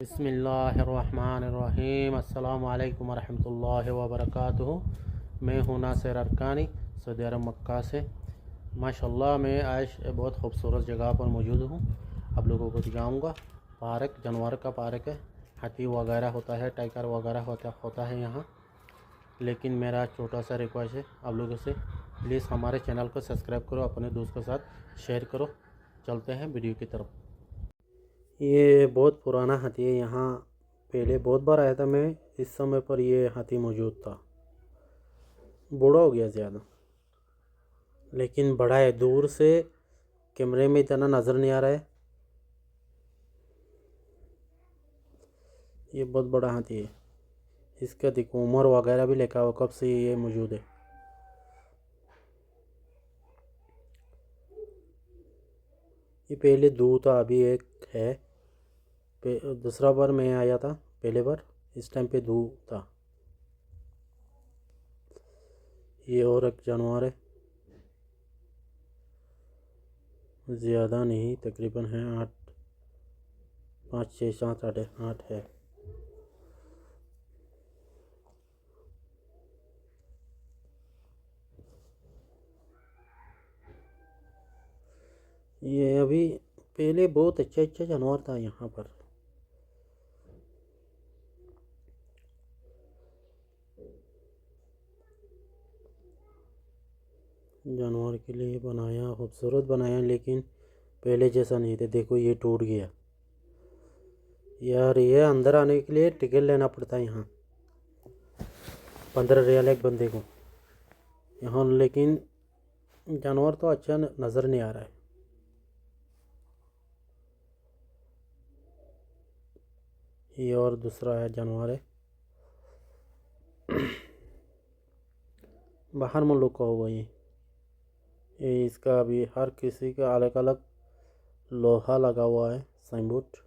बिस्मिल्लाहिर्रहमानिर्रहीम। अस्सलामु अलैकुम वरहमतुल्लाहि वबरकातुहू। मैं हूं नासिर अरकानी, सऊदी अरब मक्का से। माशाल्लाह मैं आज बहुत खूबसूरत जगह पर मौजूद हूं। आप लोगों को दिखाऊंगा। पार्क, जानवर का पार्क है। हाथी वगैरह होता है, टाइगर वगैरह होता है यहाँ। लेकिन मेरा छोटा सा रिक्वेस्ट है आप लोगों से, प्लीज़ हमारे चैनल को सब्सक्राइब करो, अपने दोस्त के साथ शेयर करो। चलते हैं वीडियो की तरफ। ये बहुत पुराना हाथी है। यहाँ पहले बहुत बार आया था मैं। इस समय पर ये हाथी मौजूद था। बूढ़ा हो गया ज़्यादा, लेकिन बड़ा है। दूर से कैमरे में इतना नज़र नहीं आ रहा है। ये बहुत बड़ा हाथी है। इसका देखो उम्र वगैरह भी लिखा हुआ, कब से ये मौजूद है। ये पहले दो था, अभी एक है। दूसरा बार मैं आया था, पहले बार इस टाइम पे दो था। ये और एक जानवर है, ज़्यादा नहीं, तकरीबन है 8, 5, 6, 7, 8 है। ये अभी पहले बहुत अच्छा अच्छा जानवर था यहाँ पर। जानवर के लिए बनाया, खूबसूरत बनाया, लेकिन पहले जैसा नहीं थे। देखो ये टूट गया यार। ये अंदर आने के लिए टिकट लेना पड़ता है यहाँ, 15 रियाल एक बंदे को यहाँ। लेकिन जानवर तो अच्छा नज़र नहीं आ रहा है। ये और दूसरा है जानवर है, बाहर मुल्क का होगा ये। इसका अभी हर किसी का अलग अलग लोहा लगा हुआ है, साइन बोर्ड।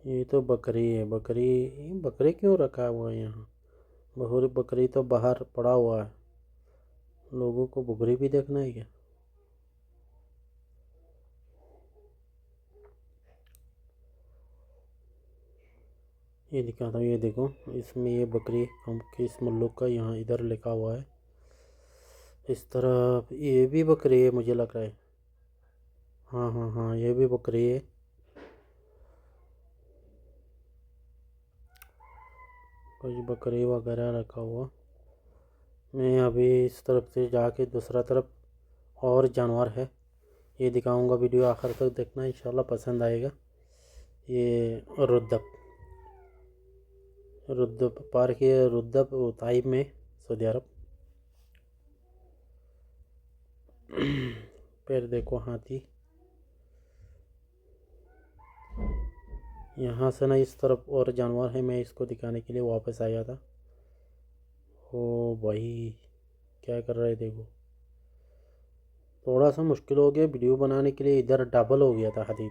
ये तो बकरी है। बकरी क्यों रखा हुआ है यहाँ? बकरी तो बाहर पड़ा हुआ है। लोगों को बकरी भी देखना है क्या? ये दिखाता हूँ। ये देखो, इसमें ये बकरी हम किस मुल्क का यहाँ इधर लिखा हुआ है। इस तरफ ये भी बकरी है मुझे लग रहा है। हाँ हाँ हाँ, ये भी बकरी है। कुछ बकरी वगैरह रखा हुआ। मैं अभी इस तरफ से जाके दूसरा तरफ और जानवर है, ये दिखाऊंगा। वीडियो आखिर तक देखना, इंशाल्लाह पसंद आएगा। ये रुद्दब पार्क है, रुद्दब ताइब में, सऊदी अरब। फिर देखो हाथी। यहाँ से ना इस तरफ और जानवर है, मैं इसको दिखाने के लिए वापस आया था। ओ भाई, क्या कर रहे देखो। थोड़ा सा मुश्किल हो गया वीडियो बनाने के लिए, इधर डबल हो गया था हाथी।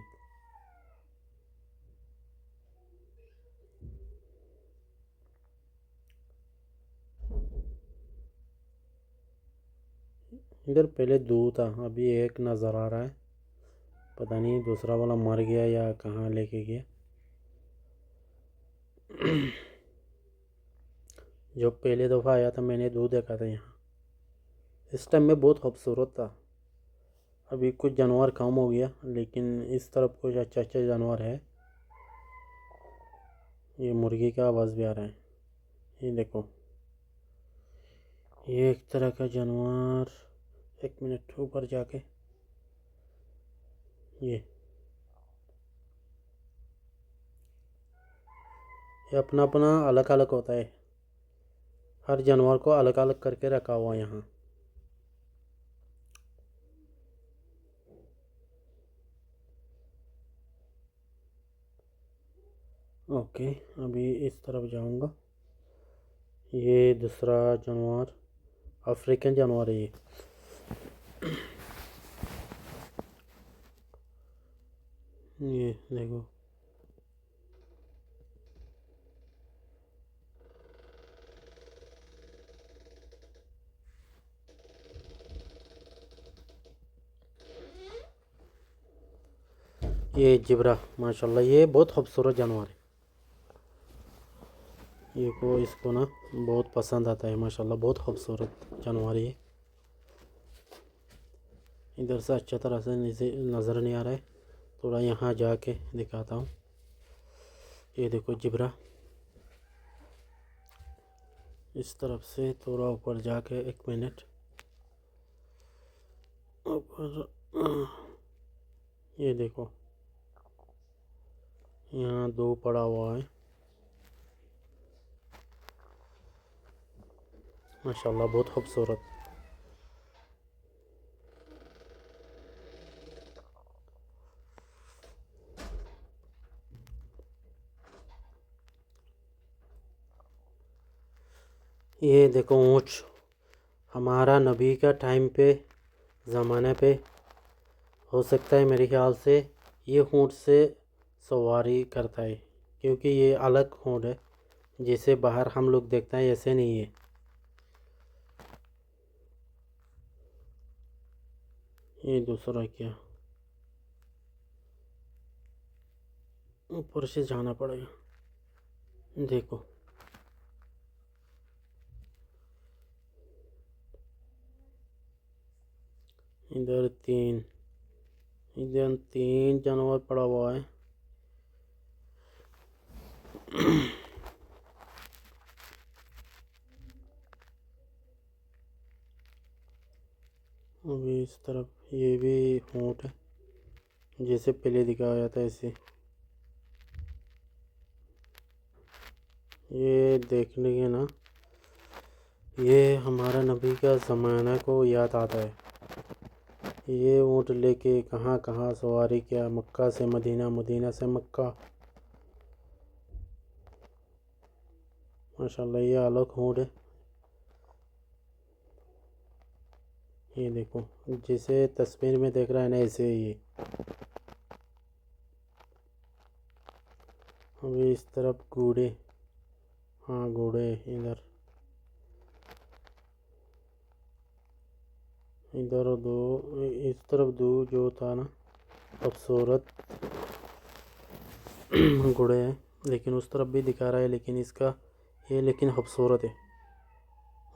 इधर पहले दो था, अभी एक नज़र आ रहा है। पता नहीं दूसरा वाला मर गया या कहाँ लेके गया। जो पहले दफ़ा आया था मैंने दो देखा था यहाँ। इस टाइम में बहुत खूबसूरत था। अभी कुछ जानवर कम हो गया, लेकिन इस तरफ कुछ अच्छा अच्छा जानवर है। ये मुर्गी का आवाज़ भी आ रहा है। ये देखो, ये एक तरह का जानवर। एक मिनट ऊपर जाके, ये अपना अपना अलग अलग होता है। हर जानवर को अलग अलग करके रखा हुआ है यहाँ। ओके, अभी इस तरफ जाऊंगा। ये दूसरा जानवर अफ्रीकन जानवर है ये। ये देखो, ये जिब्रा माशाल्लाह ये बहुत खूबसूरत जानवर है। ये को इसको ना बहुत पसंद आता है माशाल्लाह, बहुत खूबसूरत जानवर है। इधर से अच्छा तरह से नज़र नहीं आ रहा है, थोड़ा यहाँ जाके दिखाता हूँ। ये देखो जिब्रा, इस तरफ से थोड़ा ऊपर जाके, एक मिनट ऊपर, ये देखो यहाँ दो पड़ा हुआ है माशाल्लाह, बहुत खूबसूरत। ये देखो ऊँट, हमारा नबी का टाइम पे, ज़माने पे हो सकता है मेरे ख्याल से ये ऊँट से सवारी करता है, क्योंकि ये अलग ऊँट है, जैसे बाहर हम लोग देखते हैं ऐसे नहीं है। ये दूसरा क्या, ऊपर से जाना पड़ेगा। देखो इधर तीन जानवर पड़ा हुआ है। अभी इस तरफ ये भी ऊँट है, जैसे पहले दिखाया था ऐसे। ये देखने के ना, ये हमारा नबी का ज़माना को याद आता है। ये ऊँट लेके कहाँ कहाँ सवारी किया, मक्का से मदीना, मदीना से मक्का। माशाल्लाह ये अलग ऊँट है। ये देखो जैसे तस्वीर में देख रहा है ना, ऐसे ही ये। अभी इस तरफ घोड़े, हाँ घोड़े इधर दो, इस तरफ दो जो था ना खूबसूरत घोड़े हैं, लेकिन उस तरफ भी दिखा रहा है, लेकिन इसका ये लेकिन खूबसूरत है।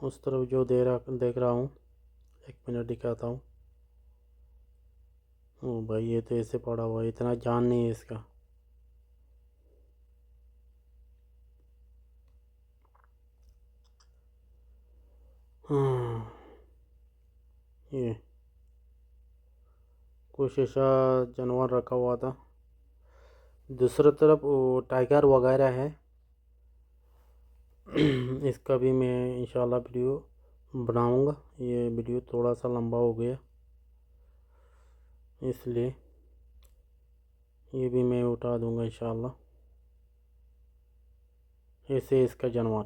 उस तरफ जो देख रहा हूँ, एक मिनट दिखाता हूँ। ओ भाई ये तो ऐसे पड़ा हुआ है, इतना जान नहीं है इसका। हाँ ये कुछ ऐसा जानवर रखा हुआ था। दूसरी तरफ वो टाइगर वगैरह है। इसका भी मैं इंशाल्लाह वीडियो बनाऊंगा। ये वीडियो थोड़ा सा लंबा हो गया, इसलिए ये भी मैं उठा दूंगा इंशाल्लाह। ऐसे इसका जानवर।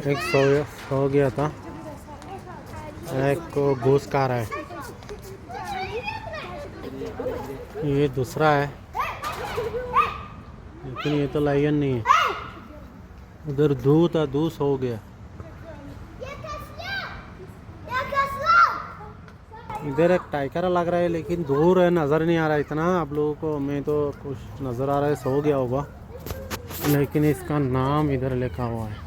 एक सो गया था, एक को घूस खा रहा है। ये दूसरा है, लेकिन ये तो लायन नहीं है। उधर दूध था, दूध सो गया। इधर एक टाइगर लग रहा है, लेकिन दूर है, नज़र नहीं आ रहा इतना आप लोगों को। मैं तो कुछ नज़र आ रहा है, सो गया होगा, लेकिन इसका नाम इधर लिखा हुआ है।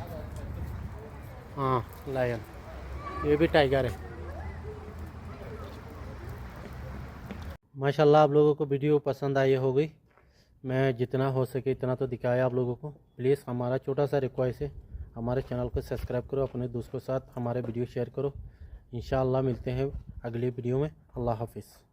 हाँ लायन, ये भी टाइगर है। माशाल्लाह आप लोगों को वीडियो पसंद आई होगी। मैं जितना हो सके इतना तो दिखाया आप लोगों को। प्लीज़ हमारा छोटा सा रिक्वेस्ट है, हमारे चैनल को सब्सक्राइब करो, अपने दोस्तों के साथ हमारे वीडियो शेयर करो। इंशाअल्लाह मिलते हैं अगली वीडियो में। अल्लाह हाफिज़।